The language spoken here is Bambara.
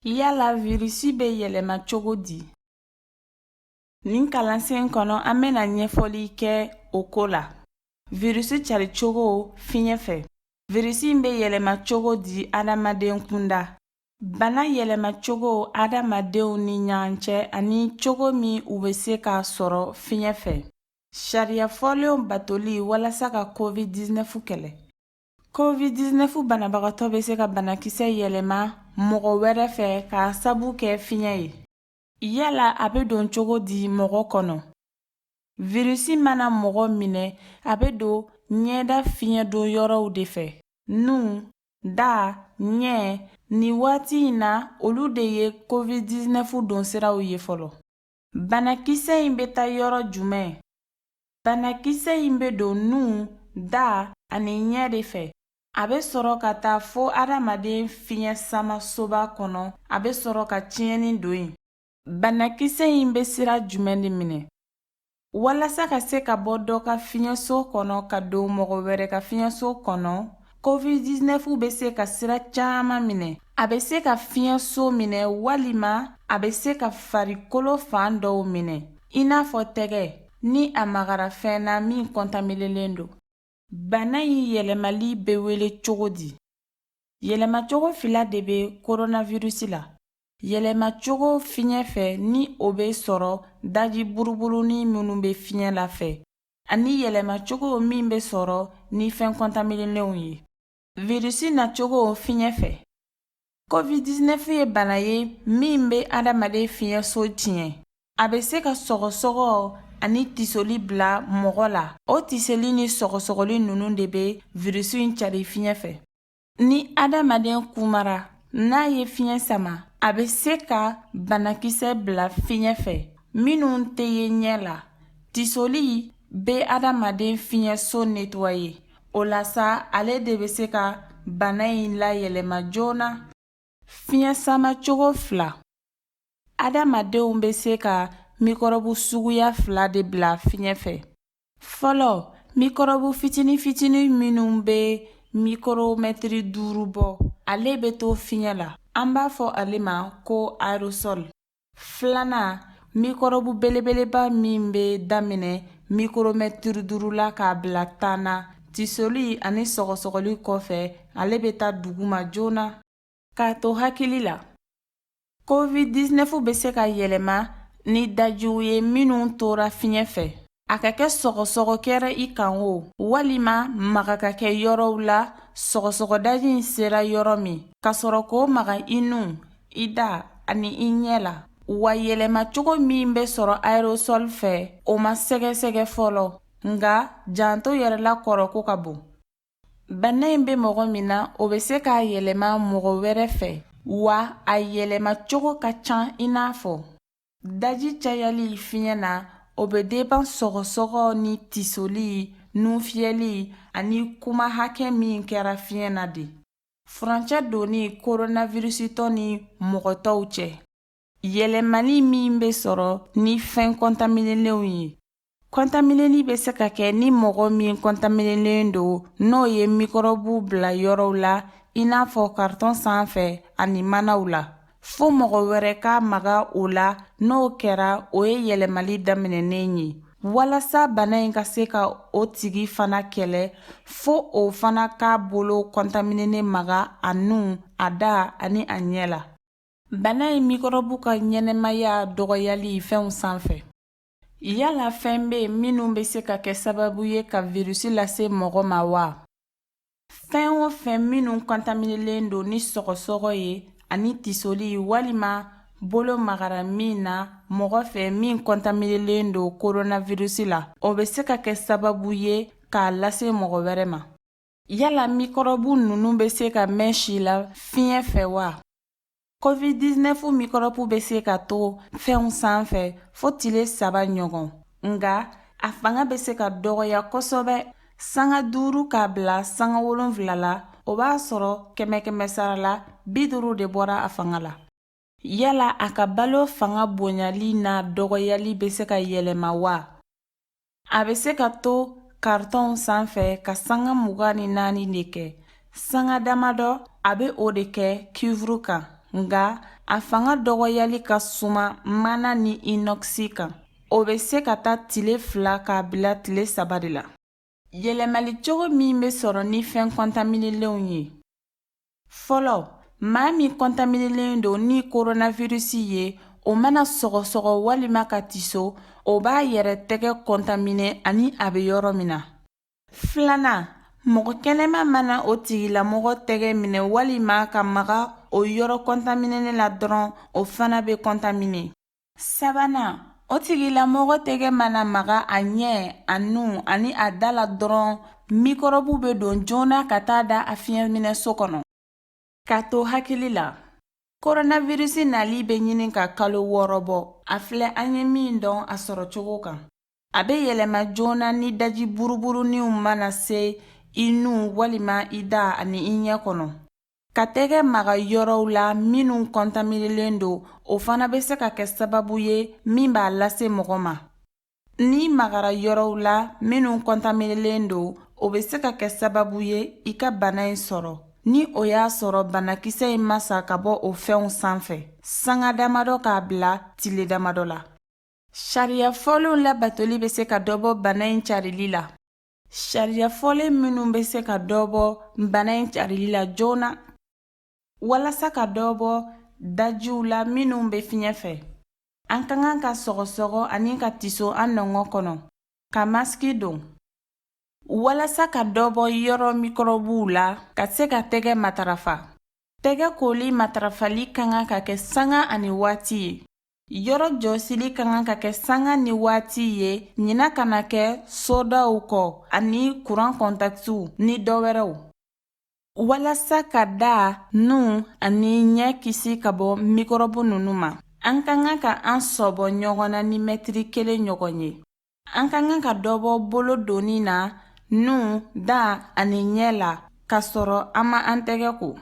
Yala virusi bɛ yɛlɛma cogo di? Nin kalansen kɔnɔ an bɛna ɲɛfɔli kɛ o ko la. Virusi cari cogo fiɲɛ fɛ. Virusi bɛ yɛlɛma cogo di adamaden kunda? Bana yɛlɛma cogo adamadenw ni ɲɔgɔn cɛ ani cogo min u bɛ se k'a sɔrɔ fiɲɛ fɛ. Sariya fɔlenw batoli walasa ka COVID-19 kɛlɛ. COVID-19 banabagatɔ bɛ se ka banakisɛ yɛlɛma mɔgɔ wɛrɛ fɛ k'a sabu kɛ fiɲɛ ye. Yala a bɛ don cogo di mɔgɔ kɔnɔ? Virusi mana mɔgɔ minɛ, a bɛ don ɲɛda fiɲɛ don yɔrɔw de fɛ. Nu, da, ɲɛ, nin waati in na olu de ye COVID-19 don siraw ye fɔlɔ. Banakisɛ in bɛ taa yɔrɔ jumɛn? Banakisɛ in bɛ don nu, da, ani ɲɛ de fɛ. A bɛ sɔrɔ ka taa fo adamaden fiɲɛ samasoba kɔnɔ, a bɛ sɔrɔ ka tiɲɛni don yen. Banakisɛ in bɛ sira jumɛn de minɛ? Walasa ka se ka bɔ dɔ ka fiɲɛso kɔnɔ ka don mɔgɔ wɛrɛ ka fiɲɛso kɔnɔ, COVID-19 bɛ se ka sira caman minɛ. A bɛ se ka fiɲɛso minɛ walima a bɛ se ka farikolo fan dɔw minɛ, i n'a fɔ tɛgɛ, ni a magara fɛn na min kɔntaminelen don. Bana in yɛlɛmali bɛ wele cogo di? Yɛlɛmacogo fila de bɛ coronavirus la. Yɛlɛmacogo fiɲɛ fɛ ni o bɛ sɔrɔ daji buruburunin minnu bɛ fiɲɛ la fɛ, ani yɛlɛmacogo min bɛ sɔrɔ ni fɛn kɔntaminelenw ye. Virusi nacogo fiɲɛ fɛ. COVID-19 ye bana ye min bɛ adamaden fiɲɛso tiɲɛ. A bɛ se ka sɔgɔsɔgɔ ani tisoli bila mɔgɔ la. O tisoli ni sɔgɔsɔgɔli ninnu de bɛ virusi in cari fiɲɛ fɛ. Ni adamaden kumara, n'a ye fiɲɛ sama, a bɛ se ka banakisɛ bila fiɲɛ fɛ minnu tɛ ye ɲɛ la. Tisoli bɛ adamaden fiɲɛso nettoyer. O la sa, ale de bɛ se ka bana in layɛlɛma joona. Fiɲɛ sama cogo fila. Adamadenw bɛ se ka mikɔrɔbu suguya fila de bila fiɲɛ fɛ. Fɔlɔ, mikɔrɔbu fitini fitini minnu bɛ mikoromɛtiri 5 bɔ, ale bɛ to fiɲɛ la. An b'a fɔ ale ma ko aerosol. Filanan, mikɔrɔbu belebeleba min bɛ daminɛ mikoromɛtiri 5 la k'a bila 10 na, tisoli ani sɔgɔsɔgɔli kɔfɛ, ale bɛ taa duguma joona. K'a to hakili la, COVID-19 bɛ se ka yɛlɛma ni dajiw ye minnu tora fiɲɛ fɛ. A ka kɛ sɔgɔsɔgɔ kɛra i kan o, walima maga ka kɛ yɔrɔw la sɔgɔsɔgɔdaji in sera yɔrɔ min, ka sɔrɔ k'o maga i nu, i da, ani i ɲɛ la. Wa yɛlɛmacogo min bɛ sɔrɔ aerosol fɛ, o ma sɛgɛsɛgɛ fɔlɔ, nka janto yɛrɛla kɔrɔ ko ka bon. Bana in bɛ mɔgɔ min na, o bɛ se k'a yɛlɛma mɔgɔ wɛrɛ fɛ, wa a yɛlɛmacogo ka ca i n'a fɔ daji cayali fiɲɛ na, o bɛ depend sɔgɔsɔgɔ ni tisoli, nufiyɛli ani kuma hakɛ min kɛra fiɲɛ na de. Furancɛ donni coronavirusitɔ ni mɔgɔ tɔw cɛ. Yɛlɛmali min bɛ sɔrɔ ni fɛn kɔntaminelenw ye. Kɔntamineli bɛ se ka kɛ ni mɔgɔ min kɔntaminelen don n'o ye mikɔrɔbu bila yɔrɔw la, i n'a fɔ kartɔn sanfɛ ani manaw la. Fo mɔgɔ wɛrɛ ka maga o la, n'o kɛra o ye yɛlɛmali daminɛnen ye. Walasa bana in ka se ka o tigi fana kɛlɛ, fo o fana k'a bolo kɔntaminelen maga a nu, a da ani a ɲɛ la. Bana in mikɔrɔbu ka ɲɛnɛmaya dɔgɔyali fɛnw sanfɛ. Yala fɛn bɛ yen minnu bɛ se ka kɛ sababu ye ka virusi lase mɔgɔ ma wa? Fɛn o fɛn minnu kɔntaminelen don ni sɔgɔsɔgɔ ye ani tisoli walima bolo magara min na mɔgɔ fɛ min kɔntaminelen don coronavirus la, o bɛ se ka kɛ sababu ye k'a lase mɔgɔ wɛrɛ ma. Yala mikɔrɔbu ninnu bɛ se ka mɛn si la fiɲɛ fɛ wa? COVID-19 mikɔrɔbu bɛ se ka to fɛnw sanfɛ fo tile 3 ɲɔgɔn, nka a fanga bɛ se ka dɔgɔya kosɛbɛ. Sanga 5 k'a bila sanga 7 la, o b'a sɔrɔ 100 sara la 50 de bɔra a fanga la. Yala a ka balo fanga bonyali n'a dɔgɔyali bɛ se ka yɛlɛma wa? A bɛ se ka to kartɔnw sanfɛ ka sanga 24 de kɛ. Sanga damadɔ a bɛ o de kɛ cuivre kan, nga a fanga dɔgɔyali ka suma mana ni inox kan. O bɛ se ka taa tile 2 k'a bila tile 3 de la. Yɛlɛmali cogo min bɛ sɔrɔ ni fɛn kɔntaminelenw ye. Fɔlɔ, maa min kɔntaminelen don ni coronavirus ye, o mana sɔgɔsɔgɔ walima ka tiso, o b'a yɛrɛ tɛgɛ kɔntamine ani a bɛ yɔrɔ min na. Filanan, mɔgɔ kɛnɛma mana o tigilamɔgɔ tɛgɛ minɛ walima ka maga o yɔrɔ kɔntaminelen la dɔrɔn, o fana bɛ kɔntamine. Sabanan, o tigilamɔgɔ tɛgɛ mana maga a ɲɛ, a nu ani a da la dɔrɔn, mikɔrɔbu bɛ don joona ka taa da a fiɲɛminɛso kɔnɔ. Ka to hakili la, coronavirus nali bɛ ɲini ka kalo 6 bɔ. A filɛ an ye min dɔn a sɔrɔ cogo kan. A bɛ yɛlɛma joona ni daji buruburuniw mana se i nu walima i da ani i ɲɛ kɔnɔ. Ka tɛgɛ maga yɔrɔw la minnu kɔntaminelen don, o fana bɛ se ka kɛ sababu ye min b'a lase mɔgɔ ma. Ni magara yɔrɔw la minnu kɔntaminelen don, o bɛ se ka kɛ sababu ye i ka bana in sɔrɔ. Ni o y'a sɔrɔ banakisɛ in ma sa ka bɔ o fɛnw sanfɛ, sanga damadɔ k'a bila tile damadɔ la. Sariya fɔlenw labatoli bɛ se ka dɔ bɔ bana in carili la. Sariya fɔlen minnu bɛ se ka dɔ bɔ bana in carili la joona. Walasa ka dɔ bɔ dajiw la minnu bɛ fiɲɛ fɛ, an ka kan ka sɔgɔsɔgɔ ani ka tiso an nɔngɔ kɔnɔ, ka masiki don. Walasa ka dɔ bɔ yɔrɔ mikɔrɔbuw la, ka se ka tɛgɛ matarafa. Tɛgɛ koli matarafali ka kan ka kɛ sanga ani waati ye. Yɔrɔ jɔsili ka kan ka kɛ sanga ni waati ye, ɲina kana kɛ sodaw kɔ ani kuran kɔntaktiw ni dɔwɛrɛw. Walasa ka da, nu ani ɲɛ kisi ka bɔ mikɔrɔbu ninnu ma, an ka kan ka an sɔbɔ ɲɔgɔn na ni mɛtiri 1 ɲɔgɔn ye. An ka kan ka dɔ bɔ bolo doni na, nu, da ani ɲɛ la, ka sɔrɔ an ma an tɛgɛ ko.